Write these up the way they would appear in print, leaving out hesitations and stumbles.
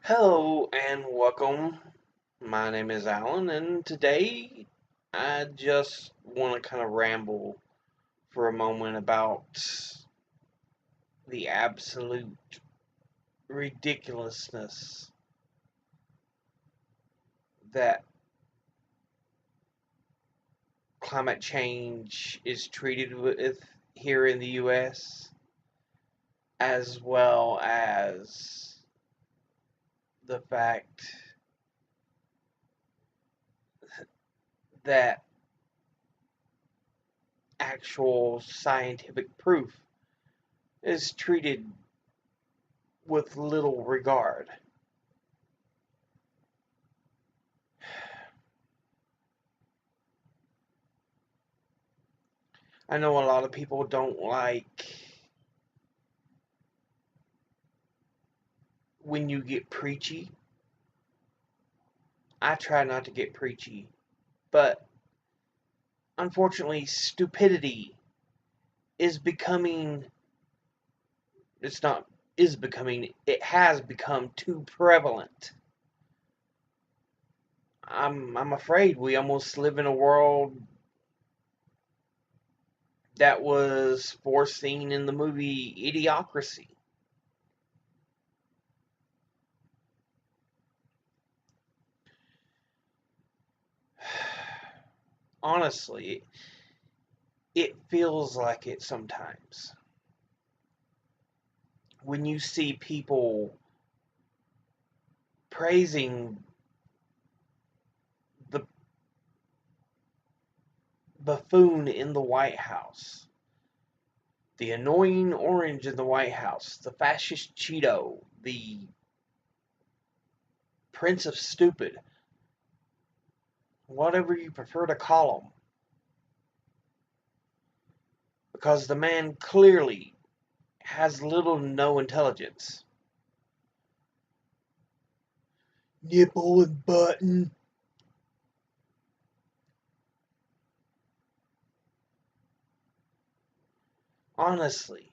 Hello and welcome. My name is Alan, and today I just want to kind of ramble for a moment about the absolute ridiculousness that climate change is treated with here in the US, as well as the fact that actual scientific proof is treated with little regard. I know a lot of people don't like when you get preachy. I try not to get preachy, but unfortunately, stupidity is becoming, it's not is becoming, it has become too prevalent. I'm afraid we almost live in a world that was foreseen in the movie Idiocracy. Honestly, it feels like it sometimes. When you see people praising the buffoon in the White House, the annoying orange in the White House, the fascist Cheeto, the Prince of Stupid, whatever you prefer to call him, because the man clearly has little to no intelligence. Nipple and button. Honestly,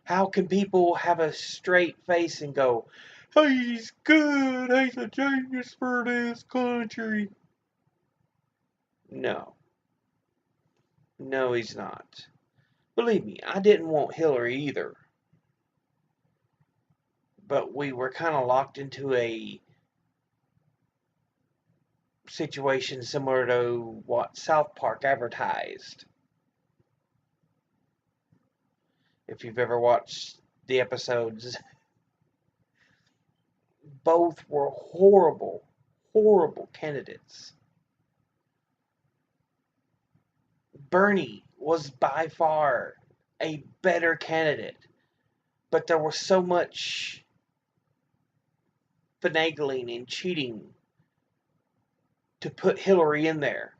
how can people have a straight face and go, he's good, he's a genius for this country? No, no, he's not. Believe me, I didn't want Hillary either. But we were kind of locked into a situation similar to what South Park advertised. If you've ever watched the episodes, both were horrible, horrible candidates. Bernie was by far a better candidate, but there was so much finagling and cheating to put Hillary in there.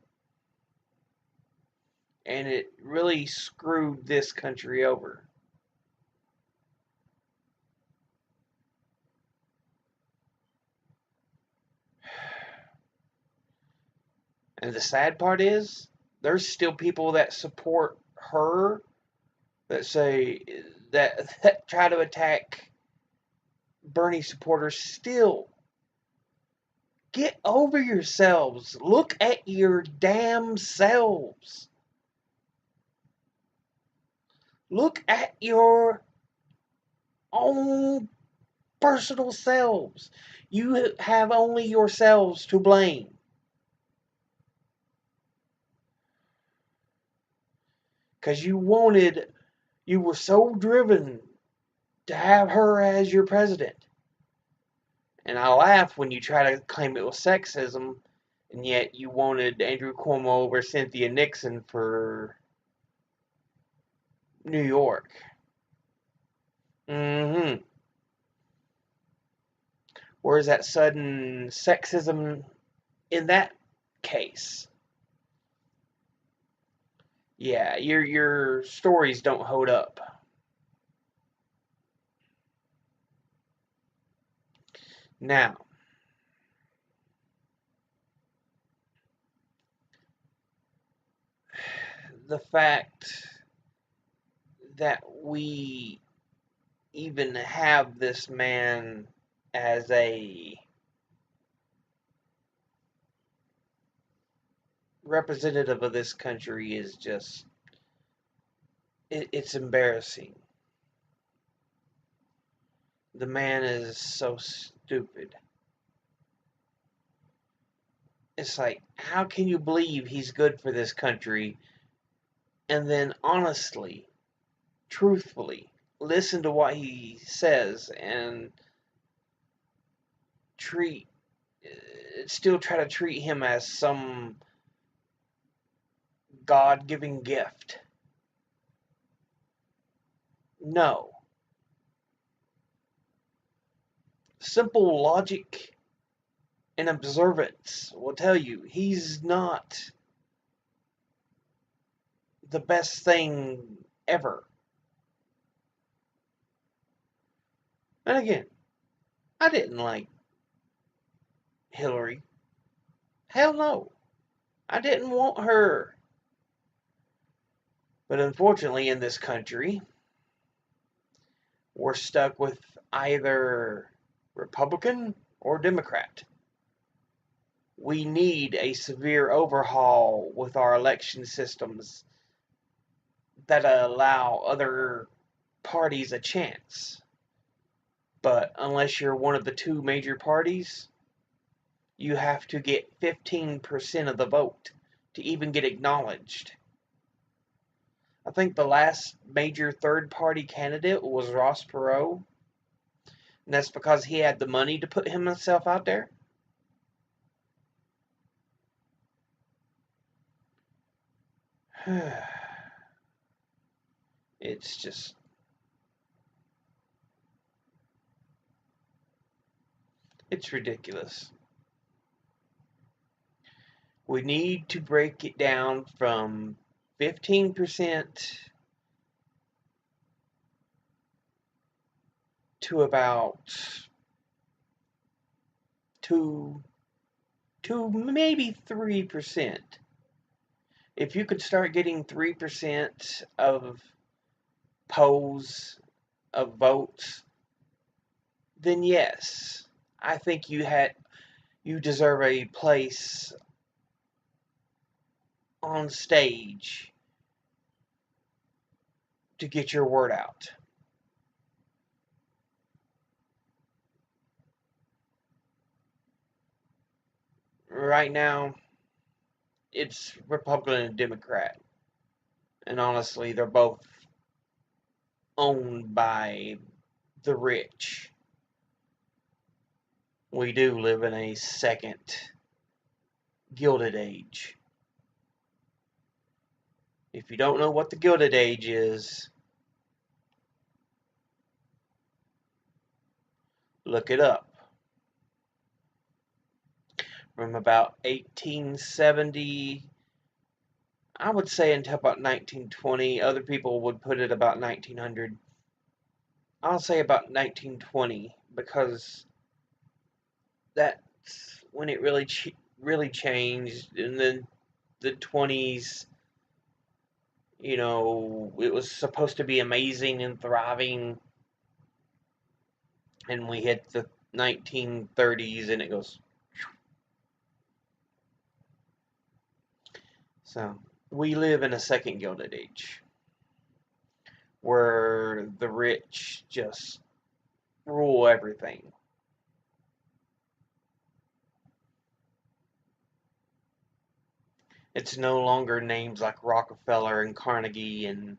And it really screwed this country over. And the sad part is, there's still people that support her that say that try to attack Bernie supporters still. Get over yourselves. Look at your damn selves. Look at your own personal selves. You have only yourselves to blame. Because you were so driven to have her as your president. And I laugh when you try to claim it was sexism, and yet you wanted Andrew Cuomo over Cynthia Nixon for New York. Mm-hmm. Where's that sudden sexism in that case? Yeah, your stories don't hold up. Now, the fact that we even have this man as a representative of this country is just, it's embarrassing. The man is so stupid. It's like, how can you believe he's good for this country and then honestly, truthfully, listen to what he says and treat, still try to treat him as some God-given gift? No. Simple logic and observance will tell you he's not the best thing ever. And again, I didn't like Hillary. Hell no. I didn't want her. But unfortunately, in this country, we're stuck with either Republican or Democrat. We need a severe overhaul with our election systems that allow other parties a chance. But unless you're one of the two major parties, you have to get 15% of the vote to even get acknowledged. I think the last major third-party candidate was Ross Perot, and that's because he had the money to put himself out there. It's just, it's ridiculous. We need to break it down from 15% to about 2 to maybe 3%. If you could start getting 3% of polls of votes, then yes, I think you deserve a place on stage to get your word out. Right now, it's Republican and Democrat. And honestly, they're both owned by the rich. We do live in a second Gilded Age. If you don't know what the Gilded Age is, look it up. From about 1870, I would say, until about 1920. Other people would put it about 1900. I'll say about 1920, because that's when it really changed. And then the 20s, you know, it was supposed to be amazing and thriving, and we hit the 1930s and it goes. So we live in a second Gilded Age where the rich just rule everything. It's no longer names like Rockefeller and Carnegie and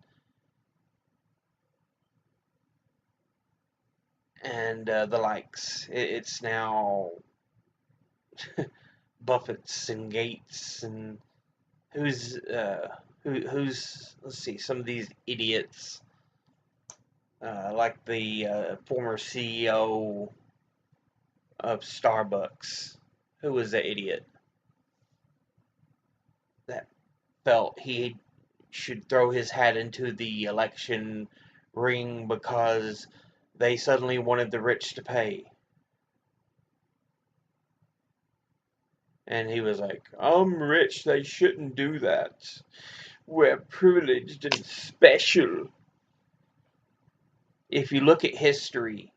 the likes. It's now Buffett's and Gates and who's let's see, some of these idiots like the former CEO of Starbucks. Who was the idiot that felt he should throw his hat into the election ring because they suddenly wanted the rich to pay? And he was like, I'm rich, they shouldn't do that. We're privileged and special. If you look at history,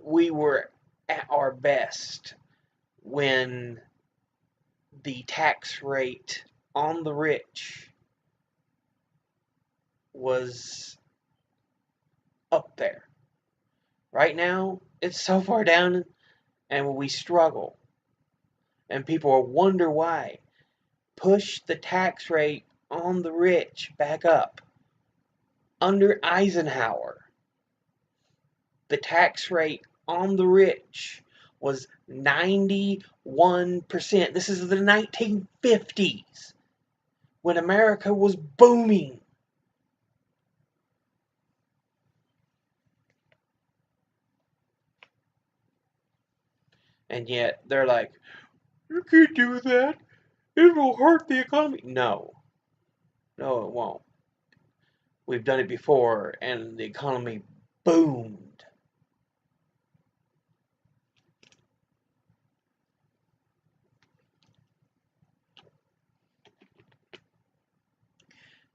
we were at our best when the tax rate on the rich was up there. Right now, it's so far down and we struggle. And people wonder why. Push the tax rate on the rich back up. Under Eisenhower, the tax rate on the rich was 91%. This is the 1950s when America was booming. And yet they're like, you can't do that. It will hurt the economy. No, no, it won't. We've done it before, and the economy boomed.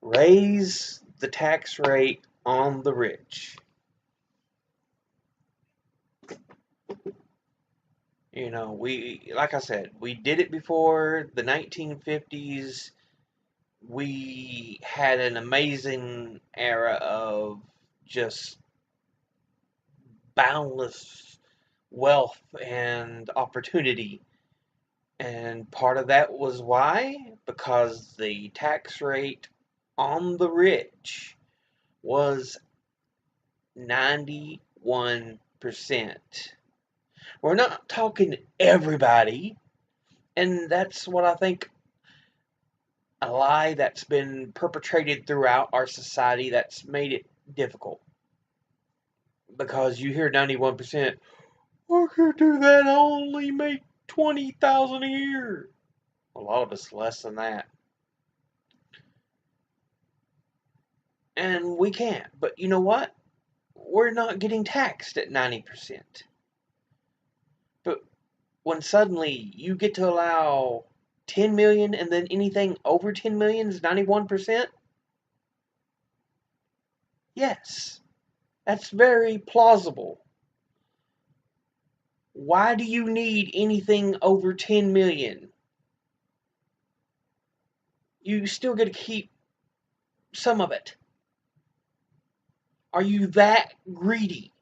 Raise the tax rate on the rich. You know, like I said, we did it before the 1950s. We had an amazing era of just boundless wealth and opportunity. And part of that was why? Because the tax rate on the rich was 91%. We're not talking everybody, and that's what I think a lie that's been perpetrated throughout our society that's made it difficult. Because you hear 91%, I can't do that, I only make 20,000 a year. A lot of us less than that. And we can't. But you know what? We're not getting taxed at 90%. But when suddenly you get to allow 10 million and then anything over 10 million is 91%, yes, that's very plausible. Why do you need anything over 10 million? You still get to keep some of it. Are you that greedy?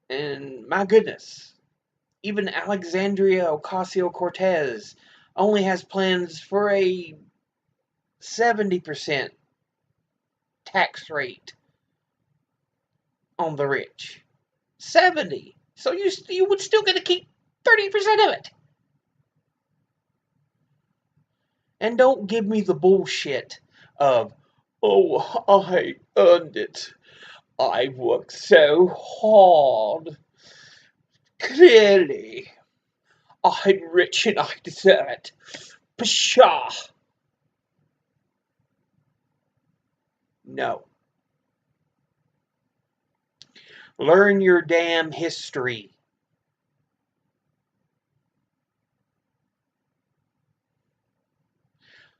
And my goodness, even Alexandria Ocasio-Cortez only has plans for a 70% tax rate on the rich. 70. So you would still get to keep 30% of it. And don't give me the bullshit of, oh, I earned it. I worked so hard. Clearly, I'm rich and I deserve it. Pshaw. No. Learn your damn history.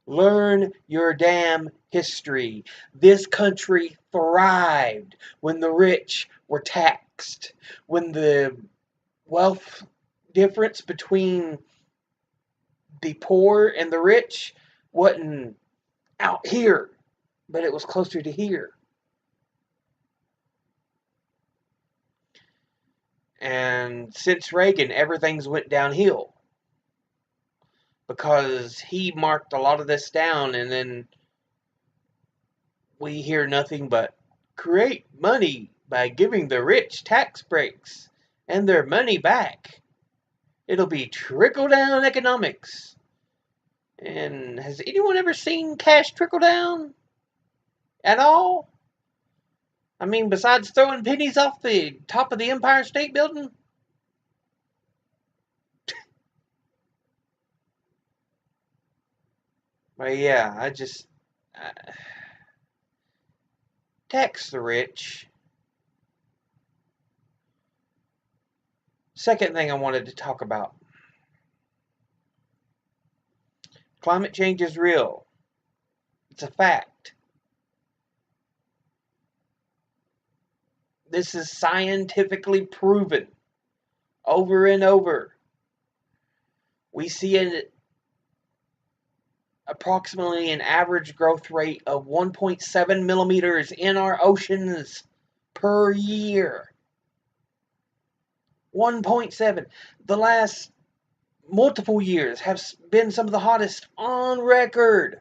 Learn your damn history. This country thrived when the rich were taxed, when the wealth difference between the poor and the rich wasn't out here, but it was closer to here. And since Reagan, everything's went downhill because he marked a lot of this down, and then we hear nothing but create money by giving the rich tax breaks and their money back. It'll be trickle down economics. And has anyone ever seen cash trickle down at all? I mean, besides throwing pennies off the top of the Empire State Building? But yeah, tax the rich. Second thing I wanted to talk about. Climate change is real. It's a fact. This is scientifically proven over and over. We see approximately an average growth rate of 1.7 millimeters in our oceans per year. 1.7. The last multiple years have been some of the hottest on record.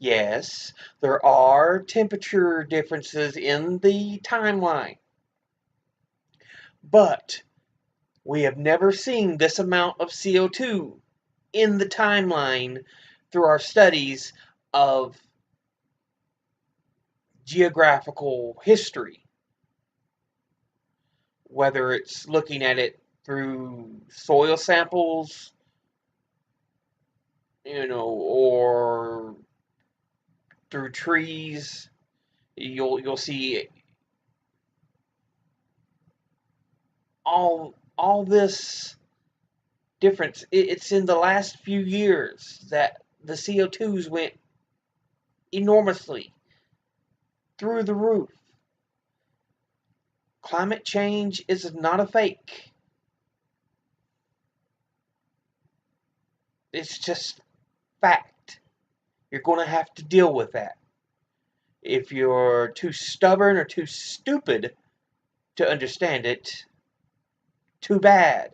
Yes, there are temperature differences in the timeline, but we have never seen this amount of CO2 in the timeline through our studies of geographical history, whether it's looking at it through soil samples, or through trees. You'll see all this difference. It's in the last few years that the CO2s went enormously through the roof. Climate change is not a fake. It's just fact. You're going to have to deal with that. If you're too stubborn or too stupid to understand it, too bad.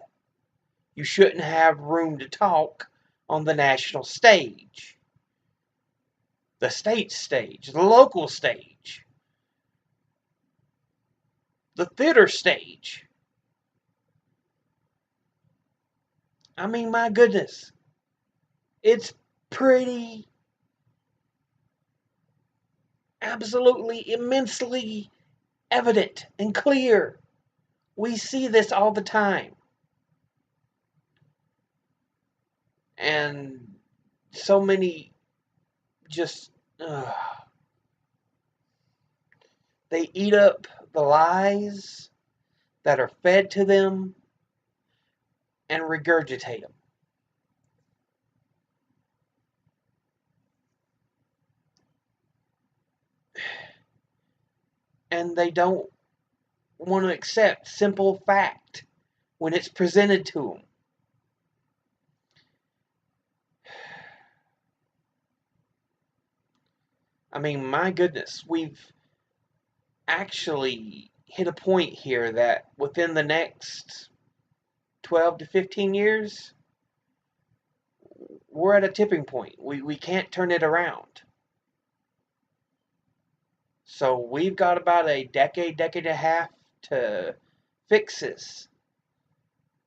You shouldn't have room to talk on the national stage, the state stage, the local stage, the theater stage. I mean, my goodness. It's pretty absolutely immensely evident and clear. We see this all the time. And so many just, they eat up the lies that are fed to them and regurgitate them. And they don't want to accept simple fact when it's presented to them. I mean, my goodness, we've actually hit a point here that within the next 12 to 15 years, we're at a tipping point. We can't turn it around. So we've got about a decade and a half to fix this.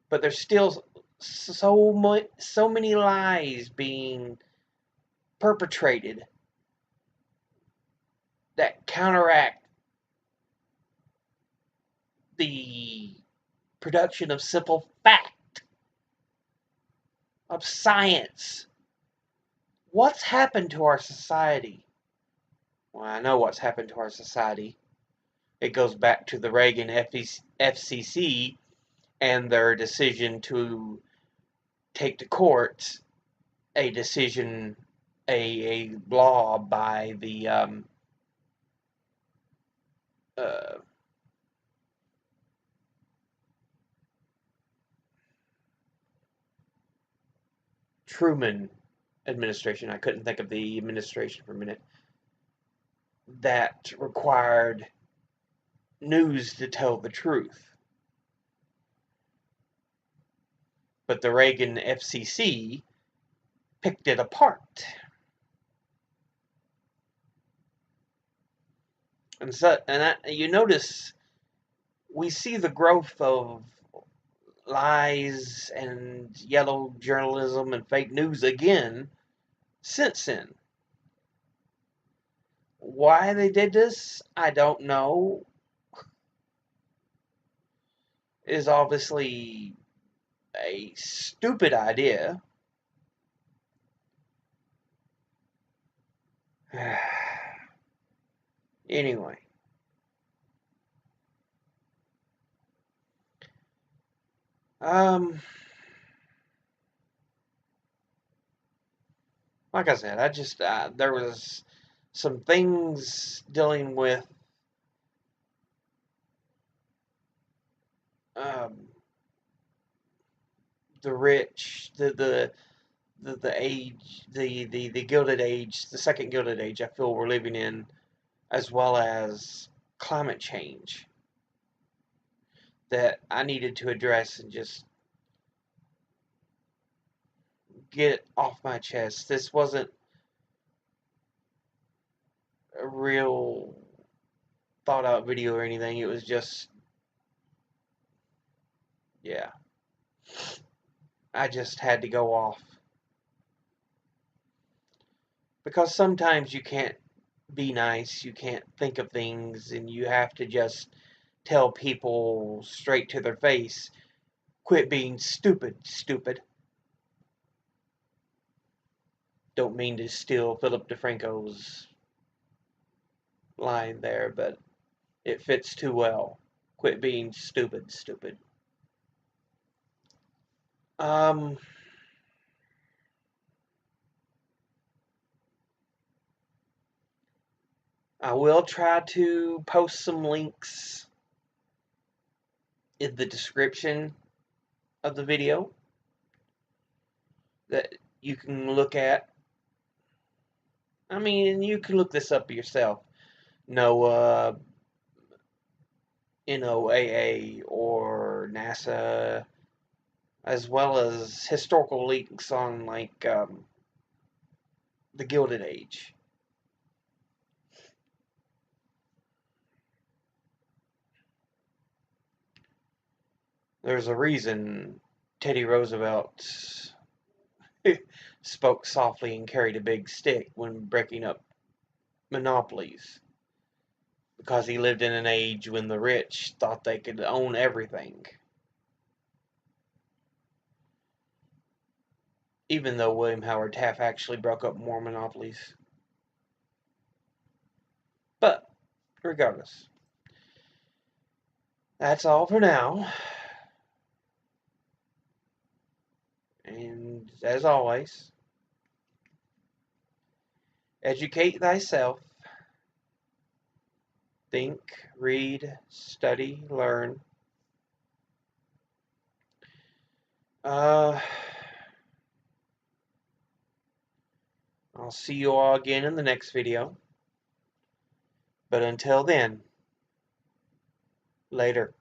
But there's still so many lies being perpetrated that counteract the production of simple fact, of science. What's happened to our society? Well, I know what's happened to our society. It goes back to the Reagan FCC and their decision to take to court a decision, a law by the Truman administration. I couldn't think of the administration for a minute. That required news to tell the truth. But the Reagan FCC picked it apart. And you notice we see the growth of lies and yellow journalism and fake news again since then. Why they did this, I don't know. It is obviously a stupid idea. Anyway. Like I said, there was some things dealing with um, the rich, the age, the Gilded Age, the second Gilded Age I feel we're living in, as well as climate change that I needed to address and just get it off my chest. This wasn't a real thought out video or anything. It was just, yeah, I just had to go off. Because sometimes you can't be nice, you can't think of things, and you have to just tell people straight to their face, quit being stupid, stupid. Don't mean to steal Philip DeFranco's line there, but it fits too well. Quit being stupid, stupid. Um, I will try to post some links in the description of the video that you can look at. I mean, you can look this up yourself. NOAA, NOAA, or NASA, as well as historical links on like the Gilded Age. There's a reason Teddy Roosevelt spoke softly and carried a big stick when breaking up monopolies. Because he lived in an age when the rich thought they could own everything. Even though William Howard Taft actually broke up more monopolies. But, regardless, that's all for now. And as always, educate thyself. Think, read, study, learn. I'll see you all again in the next video. But until then, later.